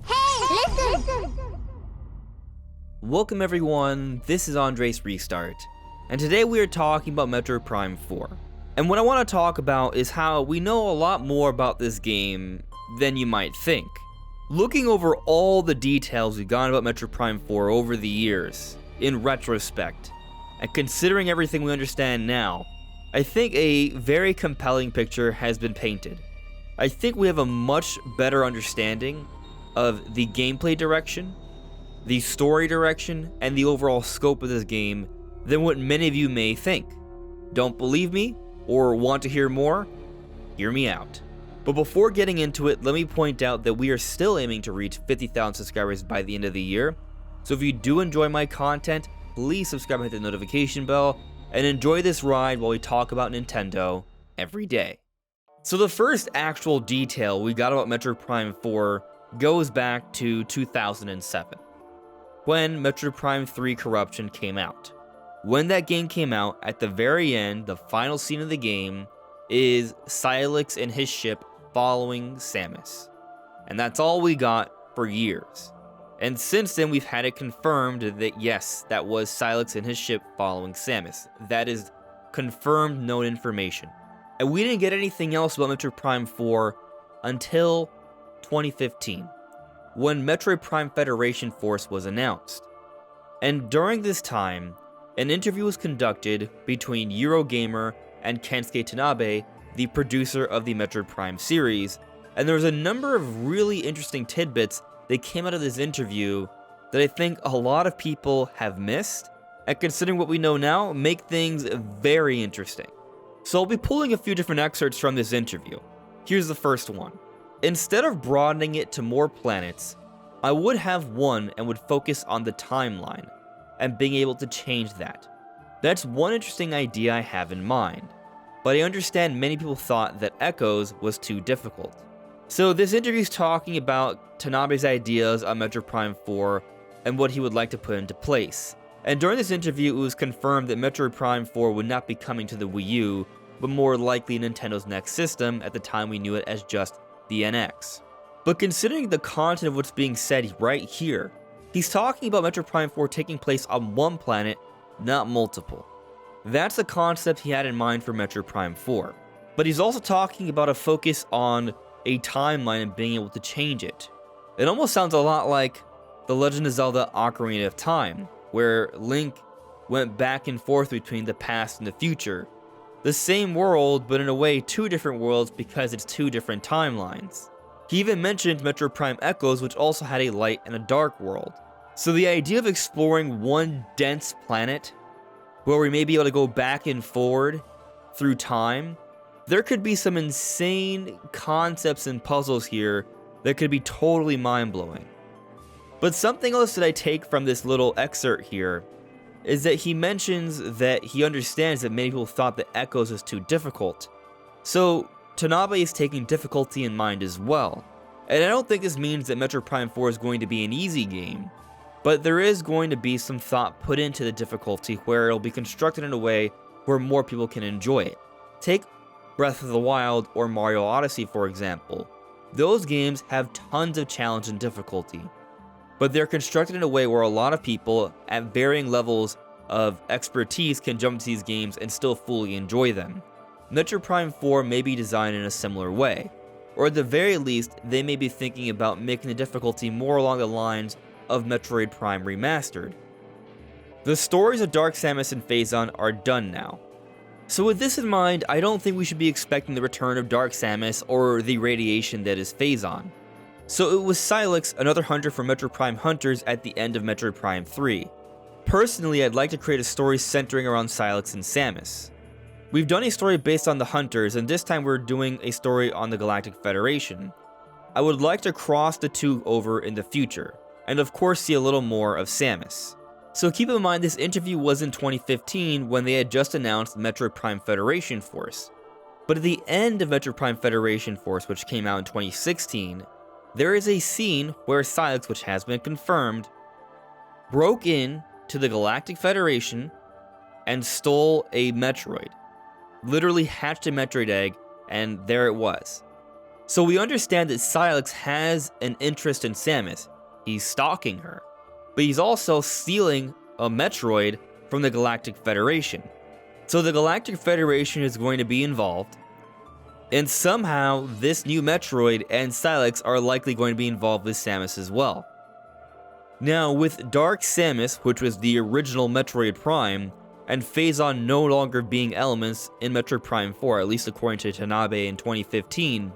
Hey, listen! Welcome everyone, this is Andre's Restart, and today we are talking about Metroid Prime 4. And what I want to talk about is how we know a lot more about this game than you might think. Looking over all the details we've gotten about Metroid Prime 4 over the years, in retrospect, and considering everything we understand now, I think a very compelling picture has been painted. I think we have a much better understanding of the gameplay direction, the story direction, and the overall scope of this game than what many of you may think. Don't believe me or want to hear more? Hear me out. But before getting into it, let me point out that we are still aiming to reach 50,000 subscribers by the end of the year. So if you do enjoy my content, please subscribe and hit the notification bell, and enjoy this ride while we talk about Nintendo every day. So the first actual detail we got about Metroid Prime 4 goes back to 2007, when Metroid Prime 3 Corruption came out. When that game came out, at the very end, the final scene of the game is Sylix and his ship following Samus. And that's all we got for years. And since then, we've had it confirmed that yes, that was Sylix and his ship following Samus. That is confirmed known information. And we didn't get anything else about Metroid Prime 4 until 2015, when Metroid Prime Federation Force was announced. And during this time, an interview was conducted between Eurogamer and Kensuke Tanabe, the producer of the Metroid Prime series, and there was a number of really interesting tidbits that came out of this interview that I think a lot of people have missed, and considering what we know now, make things very interesting. So I'll be pulling a few different excerpts from this interview. Here's the first one. Instead of broadening it to more planets, I would have one and would focus on the timeline, and being able to change that. That's one interesting idea I have in mind, but I understand many people thought that Echoes was too difficult. So this interview is talking about Tanabe's ideas on Metroid Prime 4 and what he would like to put into place. And during this interview, it was confirmed that Metroid Prime 4 would not be coming to the Wii U, but more likely Nintendo's next system. At the time we knew it as just the NX. But considering the content of what's being said right here, he's talking about Metroid Prime 4 taking place on one planet, not multiple. That's the concept he had in mind for Metroid Prime 4. But he's also talking about a focus on a timeline and being able to change it. It almost sounds a lot like The Legend of Zelda Ocarina of Time, where Link went back and forth between the past and the future. The same world, but in a way two different worlds because it's two different timelines. He even mentioned Metroid Prime Echoes, which also had a light and a dark world. So the idea of exploring one dense planet, where we may be able to go back and forward through time, there could be some insane concepts and puzzles here that could be totally mind-blowing. But something else that I take from this little excerpt here is that he mentions that he understands that many people thought that Echoes was too difficult. So Tanabe is taking difficulty in mind as well. And I don't think this means that Metroid Prime 4 is going to be an easy game, but there is going to be some thought put into the difficulty where it'll be constructed in a way where more people can enjoy it. Take Breath of the Wild or Mario Odyssey, for example. Those games have tons of challenge and difficulty, but they're constructed in a way where a lot of people at varying levels of expertise can jump into these games and still fully enjoy them. Metroid Prime 4 may be designed in a similar way, or at the very least, they may be thinking about making the difficulty more along the lines of Metroid Prime Remastered. The stories of Dark Samus and Phazon are done now. So with this in mind, I don't think we should be expecting the return of Dark Samus or the radiation that is Phazon. So it was Sylix, another hunter from Metroid Prime Hunters at the end of Metroid Prime 3. Personally, I'd like to create a story centering around Sylix and Samus. We've done a story based on the Hunters, and this time we're doing a story on the Galactic Federation. I would like to cross the two over in the future, and of course see a little more of Samus. So keep in mind this interview was in 2015 when they had just announced Metroid Prime Federation Force. But at the end of Metroid Prime Federation Force, which came out in 2016, there is a scene where Sylix, which has been confirmed, broke in to the Galactic Federation and stole a Metroid. Literally hatched a Metroid egg, and there it was. So we understand that Silex has an interest in Samus. He's stalking her. But he's also stealing a Metroid from the Galactic Federation. So the Galactic Federation is going to be involved, and somehow this new Metroid and Silex are likely going to be involved with Samus as well. Now, with Dark Samus, which was the original Metroid Prime, and Phazon no longer being elements in Metroid Prime 4, at least according to Tanabe in 2015,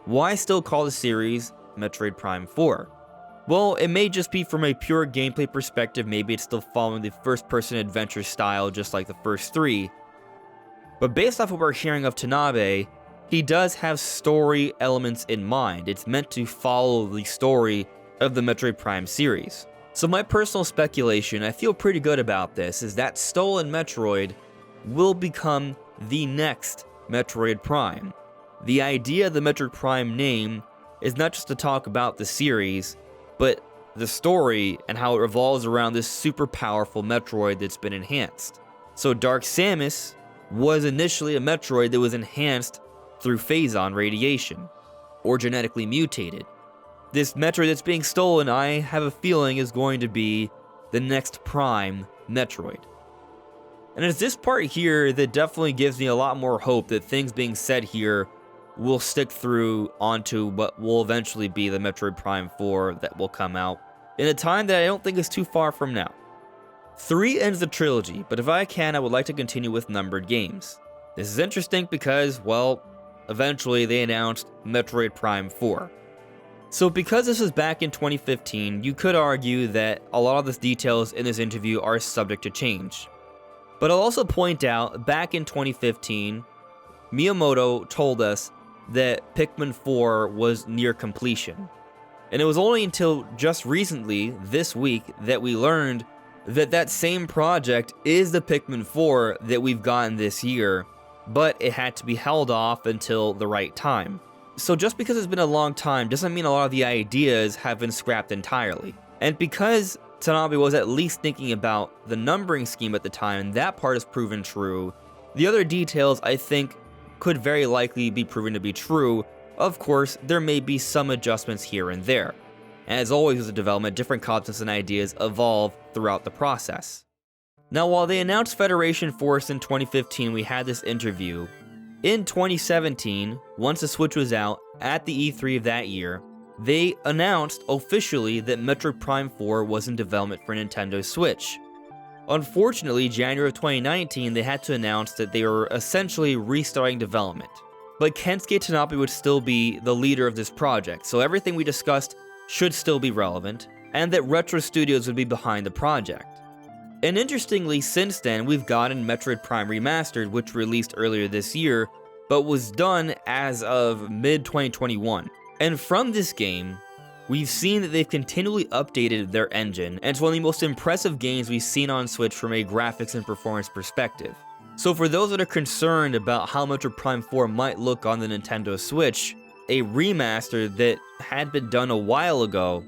why still call the series Metroid Prime 4? Well, it may just be from a pure gameplay perspective, maybe it's still following the first-person adventure style just like the first three, but based off what we're hearing of Tanabe, he does have story elements in mind. It's meant to follow the story of the Metroid Prime series. So my personal speculation, I feel pretty good about this, is that Stolen Metroid will become the next Metroid Prime. The idea of the Metroid Prime name is not just to talk about the series, but the story and how it revolves around this super powerful Metroid that's been enhanced. So Dark Samus was initially a Metroid that was enhanced through Phazon radiation, or genetically mutated. This Metroid that's being stolen, I have a feeling, is going to be the next Prime Metroid. And it's this part here that definitely gives me a lot more hope that things being said here will stick through onto what will eventually be the Metroid Prime 4 that will come out in a time that I don't think is too far from now. 3 ends the trilogy, but if I can, I would like to continue with numbered games. This is interesting because, well, eventually they announced Metroid Prime 4. So because this was back in 2015, you could argue that a lot of the details in this interview are subject to change. But I'll also point out, back in 2015, Miyamoto told us that Pikmin 4 was near completion. And it was only until just recently, this week, that we learned that that same project is the Pikmin 4 that we've gotten this year, but it had to be held off until the right time. So just because it's been a long time doesn't mean a lot of the ideas have been scrapped entirely. And because Tanabe was at least thinking about the numbering scheme at the time, and that part has proven true, the other details I think could very likely be proven to be true. Of course, there may be some adjustments here and there. And as always with the development, different concepts and ideas evolve throughout the process. Now, while they announced Federation Force in 2015, we had this interview. In 2017, once the Switch was out, at the E3 of that year, they announced officially that Metroid Prime 4 was in development for Nintendo Switch. Unfortunately, January of 2019, they had to announce that they were essentially restarting development. But Kensuke Tanabe would still be the leader of this project, so everything we discussed should still be relevant, and that Retro Studios would be behind the project. And interestingly, since then, we've gotten Metroid Prime Remastered, which released earlier this year, but was done as of mid-2021. And from this game, we've seen that they've continually updated their engine, and it's one of the most impressive games we've seen on Switch from a graphics and performance perspective. So for those that are concerned about how Metroid Prime 4 might look on the Nintendo Switch, a remaster that had been done a while ago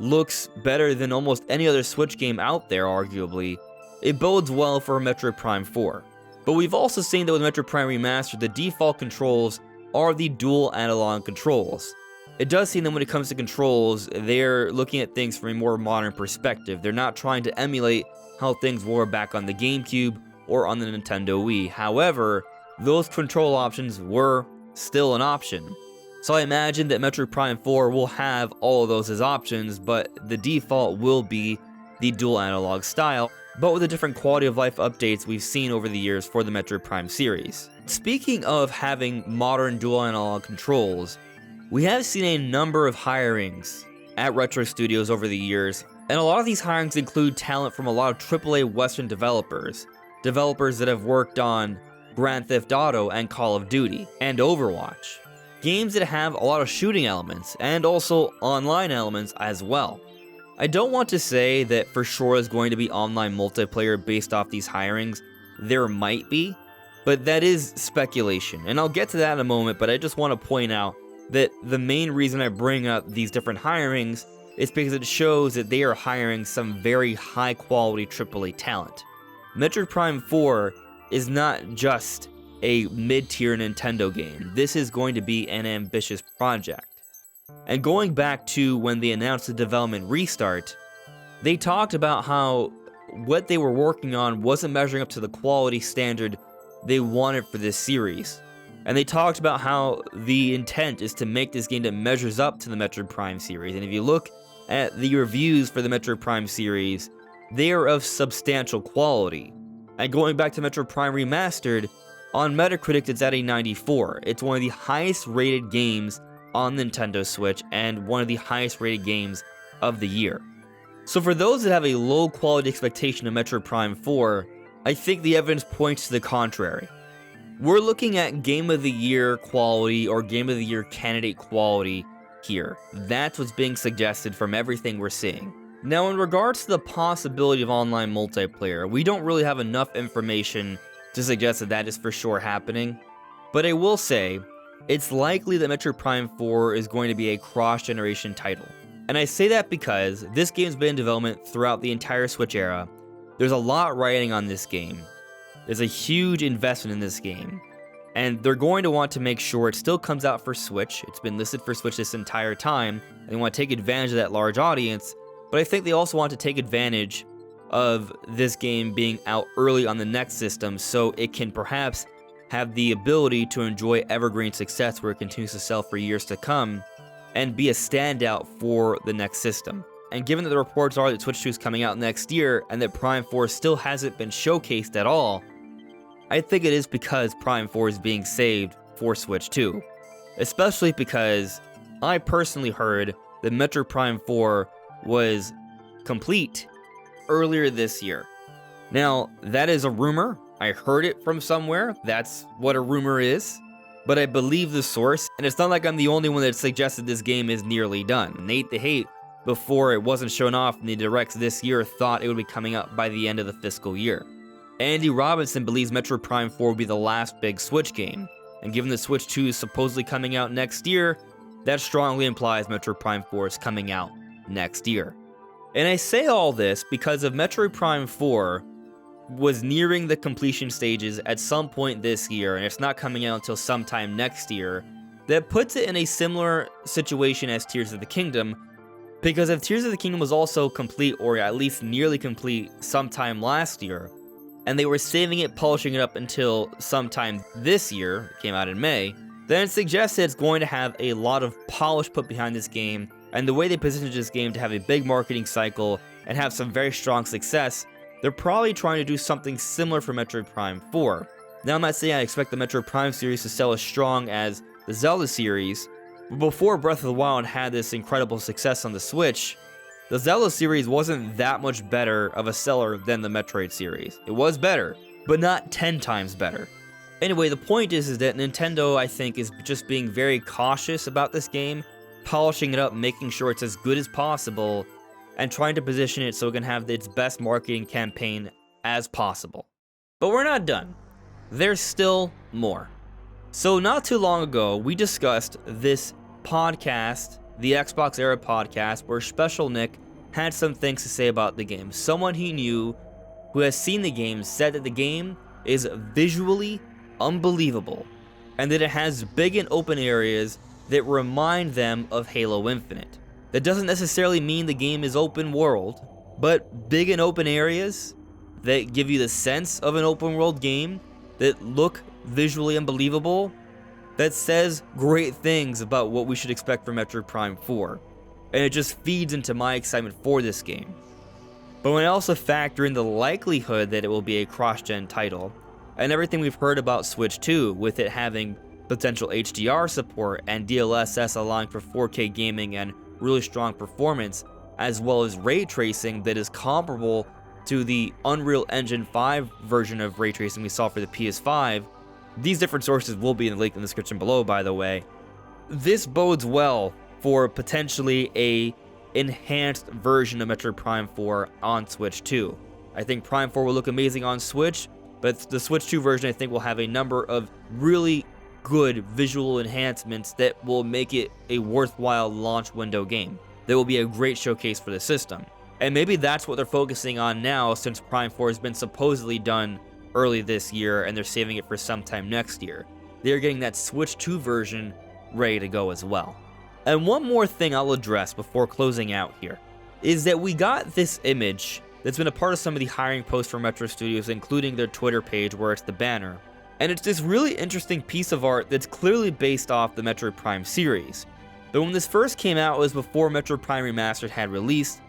looks better than almost any other Switch game out there, arguably. It bodes well for Metroid Prime 4. But we've also seen that with Metroid Prime Remastered, the default controls are the dual analog controls. It does seem that when it comes to controls, they're looking at things from a more modern perspective. They're not trying to emulate how things were back on the GameCube or on the Nintendo Wii. However, those control options were still an option. So I imagine that Metroid Prime 4 will have all of those as options, but the default will be the dual analog style, but with the different quality of life updates we've seen over the years for the Metroid Prime series. Speaking of having modern dual analog controls, we have seen a number of hirings at Retro Studios over the years, and a lot of these hirings include talent from a lot of AAA Western developers that have worked on Grand Theft Auto and Call of Duty, and Overwatch. Games that have a lot of shooting elements, and also online elements as well. I don't want to say that for sure is going to be online multiplayer based off these hirings. There might be, but that is speculation, and I'll get to that in a moment, but I just want to point out that the main reason I bring up these different hirings is because it shows that they are hiring some very high quality AAA talent. Metroid Prime 4 is not just a mid-tier Nintendo game. This is going to be an ambitious project. And going back to when they announced the development restart, they talked about how what they were working on wasn't measuring up to the quality standard they wanted for this series. And they talked about how the intent is to make this game that measures up to the Metroid Prime series. And if you look at the reviews for the Metroid Prime series, they are of substantial quality. And going back to Metroid Prime Remastered, on Metacritic it's at a 94. It's one of the highest rated games on Nintendo Switch and one of the highest rated games of the year. So for those that have a low quality expectation of Metroid Prime 4, I think the evidence points to the contrary. We're looking at Game of the Year quality or Game of the Year candidate quality here. That's what's being suggested from everything we're seeing. Now, in regards to the possibility of online multiplayer, we don't really have enough information to suggest that that is for sure happening, but I will say, it's likely that Metroid Prime 4 is going to be a cross-generation title. And I say that because this game's been in development throughout the entire Switch era. There's a lot riding on this game. There's a huge investment in this game. And they're going to want to make sure it still comes out for Switch. It's been listed for Switch this entire time, and they want to take advantage of that large audience. But I think they also want to take advantage of this game being out early on the next system so it can perhaps have the ability to enjoy evergreen success where it continues to sell for years to come and be a standout for the next system. And given that the reports are that Switch 2 is coming out next year and that Prime 4 still hasn't been showcased at all, I think it is because Prime 4 is being saved for Switch 2. Especially because I personally heard that Metroid Prime 4 was complete earlier this year. Now, that is a rumor. I heard it from somewhere. That's what a rumor is. But I believe the source, and it's not like I'm the only one that suggested this game is nearly done. Nate the Hate, before it wasn't shown off in the directs this year, thought it would be coming out by the end of the fiscal year. Andy Robinson believes Metroid Prime 4 will be the last big Switch game, and given that Switch 2 is supposedly coming out next year, that strongly implies Metroid Prime 4 is coming out next year. And I say all this because if Metroid Prime 4 was nearing the completion stages at some point this year, and it's not coming out until sometime next year, that puts it in a similar situation as Tears of the Kingdom, because if Tears of the Kingdom was also complete, or at least nearly complete, sometime last year, and they were saving it, polishing it up until sometime this year, it came out in May, then it suggests that it's going to have a lot of polish put behind this game, and the way they positioned this game to have a big marketing cycle and have some very strong success, they're probably trying to do something similar for Metroid Prime 4. Now, I'm not saying I expect the Metroid Prime series to sell as strong as the Zelda series, but before Breath of the Wild had this incredible success on the Switch, the Zelda series wasn't that much better of a seller than the Metroid series. It was better, but not 10 times better. Anyway, the point is that Nintendo, I think, is just being very cautious about this game, polishing it up, making sure it's as good as possible, and trying to position it so it can have its best marketing campaign as possible. But we're not done. There's still more. So not too long ago, we discussed this podcast, the Xbox Era podcast, where Special Nick had some things to say about the game. Someone he knew who has seen the game said that the game is visually unbelievable, and that it has big and open areas that remind them of Halo Infinite. That doesn't necessarily mean the game is open world, but big and open areas that give you the sense of an open world game, that look visually unbelievable, that says great things about what we should expect from Metroid Prime 4. And it just feeds into my excitement for this game. But when I also factor in the likelihood that it will be a cross-gen title, and everything we've heard about Switch 2, with it having potential HDR support and DLSS allowing for 4K gaming and really strong performance, as well as ray tracing that is comparable to the Unreal Engine 5 version of ray tracing we saw for the PS5. These different sources will be in the link in the description below, by the way. This bodes well for potentially a enhanced version of Metroid Prime 4 on Switch 2. I think Prime 4 will look amazing on Switch, but the Switch 2 version I think will have a number of really good visual enhancements that will make it a worthwhile launch window game. That will be a great showcase for the system. And maybe that's what they're focusing on now, since Prime 4 has been supposedly done early this year, and they're saving it for sometime next year. They're getting that Switch 2 version ready to go as well. And one more thing I'll address before closing out here is that we got this image that's been a part of some of the hiring posts for Metro Studios, including their Twitter page where it's the banner. And it's this really interesting piece of art that's clearly based off the Metroid Prime series. But when this first came out, it was before Metroid Prime Remastered had released,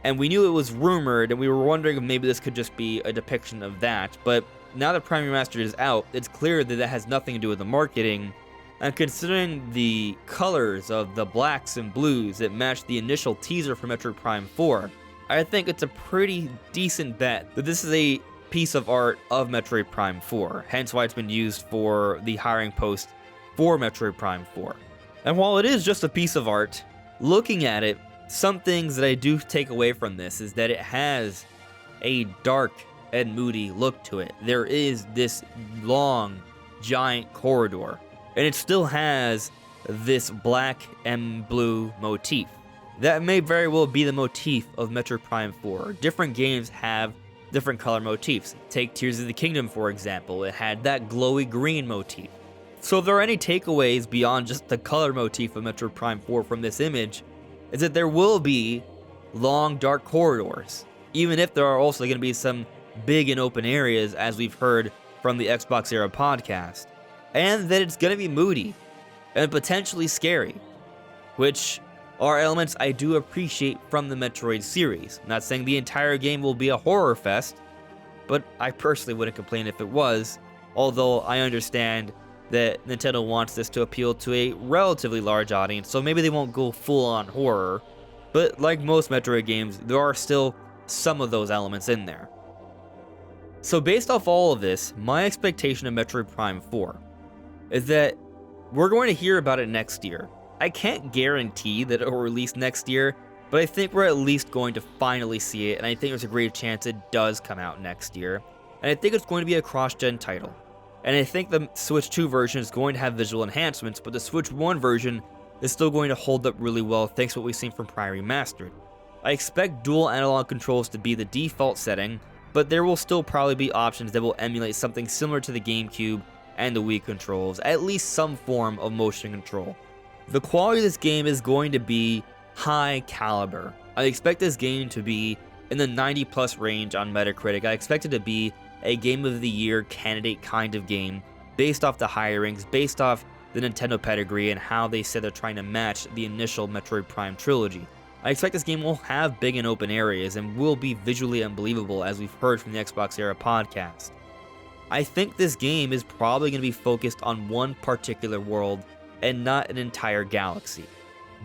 and we knew it was rumored, and we were wondering if maybe this could just be a depiction of that. But now that Prime Remastered is out, it's clear that that has nothing to do with the marketing. And considering the colors of the blacks and blues that match the initial teaser for Metroid Prime 4, I think it's a pretty decent bet that this is a piece of art of Metroid Prime 4, hence why it's been used for the hiring post for Metroid Prime 4. And while it is just a piece of art, looking at it, some things that I do take away from this is that it has a dark and moody look to it. There is this long, giant corridor, and it still has this black and blue motif. That may very well be the motif of Metroid Prime 4. Different games have different color motifs. Take Tears of the Kingdom, for example. It had that glowy green motif. So if there are any takeaways beyond just the color motif of Metroid Prime 4 from this image, is that there will be long, dark corridors, even if there are also going to be some big and open areas, as we've heard from the Xbox Era podcast, and that it's going to be moody and potentially scary, which are elements I do appreciate from the Metroid series. I'm not saying the entire game will be a horror fest, but I personally wouldn't complain if it was, although I understand that Nintendo wants this to appeal to a relatively large audience, so maybe they won't go full-on horror, but like most Metroid games, there are still some of those elements in there. So based off all of this, my expectation of Metroid Prime 4 is that we're going to hear about it next year. I can't guarantee that it will release next year, but I think we're at least going to finally see it, and I think there's a great chance it does come out next year. And I think it's going to be a cross-gen title. And I think the Switch 2 version is going to have visual enhancements, but the Switch 1 version is still going to hold up really well thanks to what we've seen from Prime Remastered. I expect dual analog controls to be the default setting, but there will still probably be options that will emulate something similar to the GameCube and the Wii controls, at least some form of motion control. The quality of this game is going to be high caliber. I expect this game to be in the 90 plus range on Metacritic. I expect it to be a Game of the Year candidate kind of game, based off the hirings, based off the Nintendo pedigree and how they said they're trying to match the initial Metroid Prime trilogy. I expect this game will have big and open areas and will be visually unbelievable, as we've heard from the Xbox Era podcast. I think this game is probably going to be focused on one particular world and not an entire galaxy,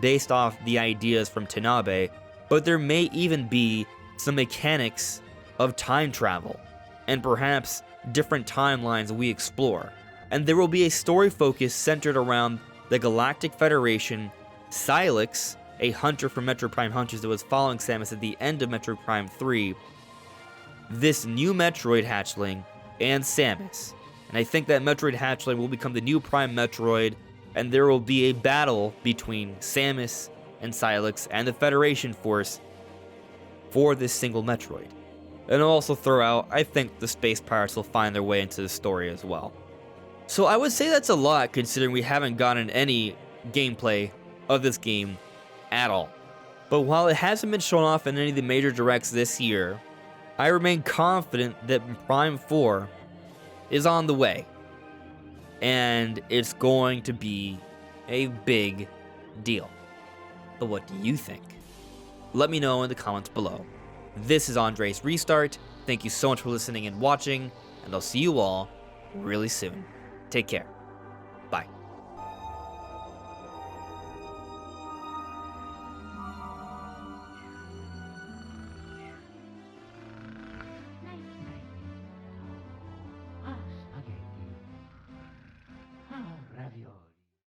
based off the ideas from Tanabe, but there may even be some mechanics of time travel, and perhaps different timelines we explore. And there will be a story focus centered around the Galactic Federation, Sylix, a hunter from Metroid Prime Hunters that was following Samus at the end of Metroid Prime 3, this new Metroid hatchling, and Samus. And I think that Metroid hatchling will become the new Prime Metroid, and there will be a battle between Samus and Sylix and the Federation force for this single Metroid. And I'll also throw out, I think the Space Pirates will find their way into the story as well. So I would say that's a lot, considering we haven't gotten any gameplay of this game at all. But while it hasn't been shown off in any of the major directs this year, I remain confident that Prime 4 is on the way. And it's going to be a big deal. But what do you think? Let me know in the comments below. This is Andre's Restart. Thank you so much for listening and watching, and I'll see you all really soon. Take care.